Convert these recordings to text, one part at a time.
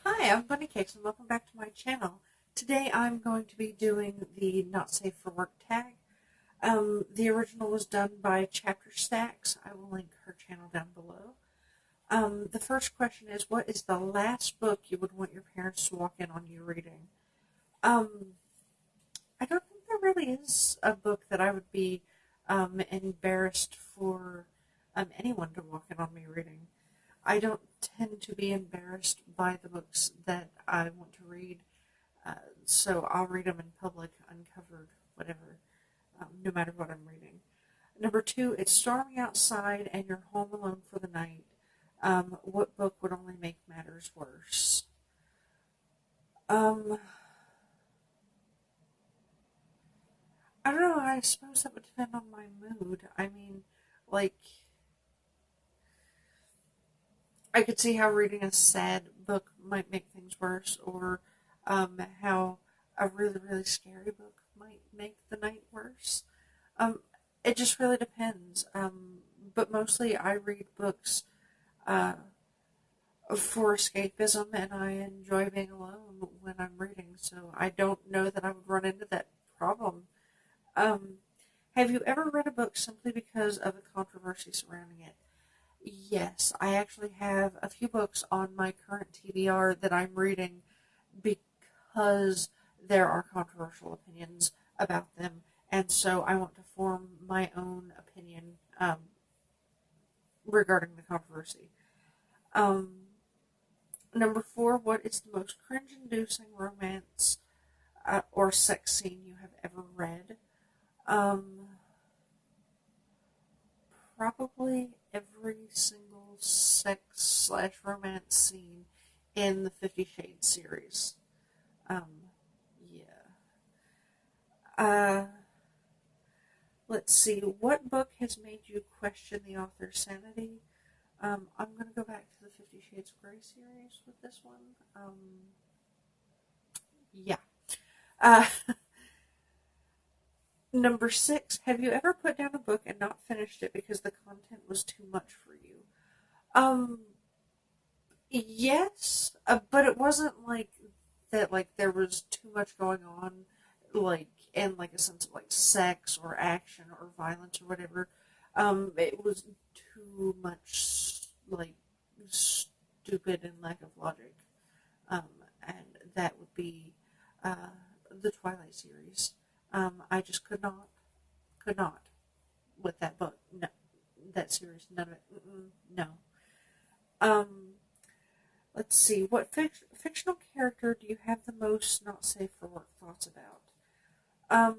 Hi, I'm Bunny Cakes and welcome back to my channel. Today I'm going to be doing the Not Safe for Work tag. The original was done by ChapterStackss. I will link her channel down below. The first question is, what is the last book you would want your parents to walk in on you reading? Um, I don't think there really is a book that I would be embarrassed for anyone to walk in on me reading. I don't tend to be embarrassed by the books that I want to read, so I'll read them in public, uncovered, whatever, no matter what I'm reading. Number two, it's storming outside and you're home alone for the night. What book would only make matters worse? Um, I don't know. I suppose that would depend on my mood. I mean, like, I could see how reading a sad book might make things worse, or how a really, really scary book might make the night worse. Um, it just really depends. But mostly I read books uh, for escapism, and I enjoy being alone when I'm reading, so I don't know that I would run into that problem. Um, have you ever read a book simply because of the controversy surrounding it? Yes, I actually have a few books on my current TBR that I'm reading because there are controversial opinions about them, and so I want to form my own opinion regarding the controversy. Um, Number four, what is the most cringe-inducing romance or sex scene you have ever read? Um, Probably every single sex slash romance scene in the 50 Shades series. Yeah. Uh, let's see. What book has made you question the author's sanity? I'm going to go back to the 50 Shades of Grey series with this one. Yeah. Uh, Number six, have you ever put down a book and not finished it because the content was too much for you? Um, yes, but it wasn't like that. Like there was too much going on, like in like a sense of like sex or action or violence or whatever. It was too much like stupid and lack of logic. Um, and that would be uh, the Twilight series. I just could not with that book. No, that series, none of it. No. Um, let's see. What fictional character do you have the most not safe for work thoughts about? Um,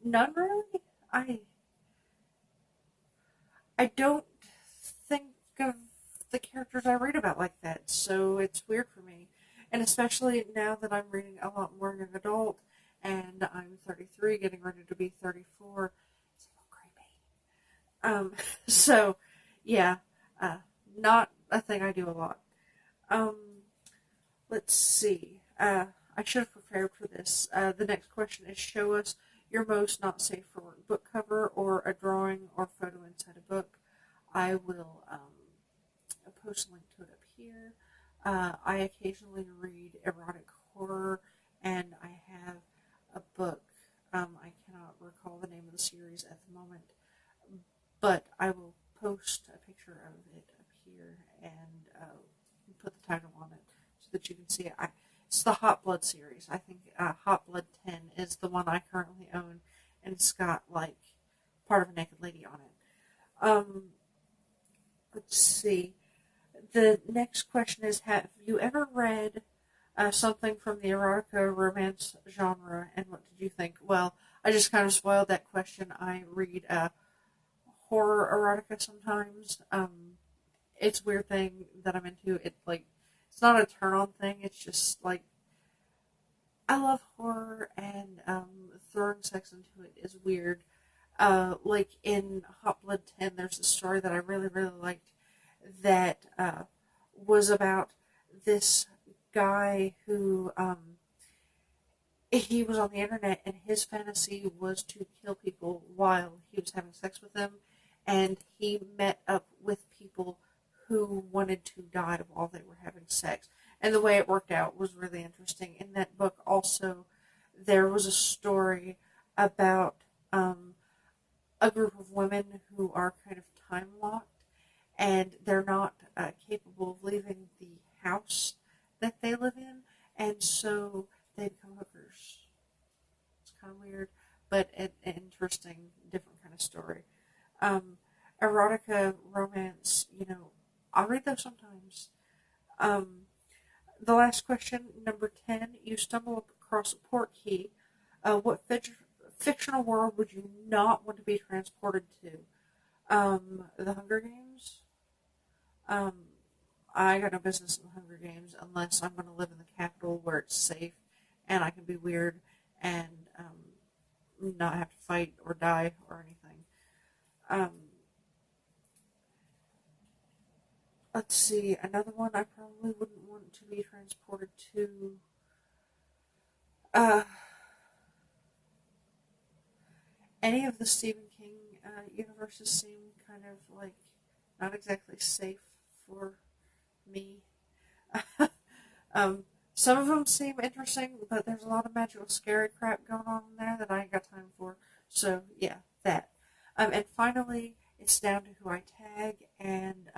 None really. I I don't think of the characters I read about like that, so it's weird for me. And especially now that I'm reading a lot more young adult, and I'm 33, getting ready to be 34, it's a little creepy. So, yeah, uh, not a thing I do a lot. Um, let's see. I should have prepared for this. The next question is, show us your most not safe for work book cover or a drawing or photo inside a book. I will post a link to it up here. I occasionally read erotic horror, and I have a book. I cannot recall the name of the series at the moment, but I will post a picture of it up here and put the title on it so that you can see it. It's the Hot Blood series. I think Hot Blood 10 is the one I currently own, and it's got like part of a naked lady on it. Let's see. The next question is, have you ever read something from the erotica romance genre, and what did you think? Well, I just kind of spoiled that question. I read horror erotica sometimes. It's a weird thing that I'm into. It's not a turn on thing. It's just like I love horror, and throwing sex into it is weird. Like in Hot Blood 10, there's a story that I really, really liked that was about this guy who he was on the internet, and his fantasy was to kill people while he was having sex with them, and he met up with people who wanted to die while they were having sex. and the way it worked out was really interesting. In that book also, there was a story about a group of women who are kind of time locked, and they're not capable of leaving the house that they live in, and so they become hookers. It's kind of weird, but an interesting, different kind of story. Erotica, romance, I read those sometimes. The last question, number 10, you stumble across a port key. What fictional world would you not want to be transported to? The Hunger Games. I got no business in the Hunger Games unless I'm going to live in the capital where it's safe and I can be weird and not have to fight or die or anything. Let's see, another one I probably wouldn't want to be transported to. Any of the Stephen King universes seem kind of like not exactly safe for me. Some of them seem interesting, but there's a lot of magical, scary crap going on in there that I ain't got time for. So, yeah, that. And finally, it's down to who I tag, and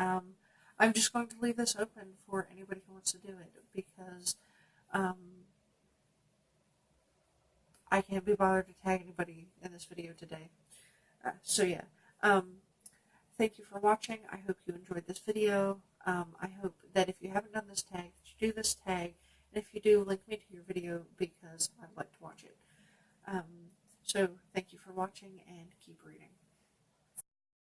I'm just going to leave this open for anybody who wants to do it, because I can't be bothered to tag anybody in this video today. So, yeah. Thank you for watching. I hope you enjoyed this video. I hope that if you haven't done this tag, that you do this tag. And if you do, link me to your video because I'd like to watch it. So thank you for watching and keep reading.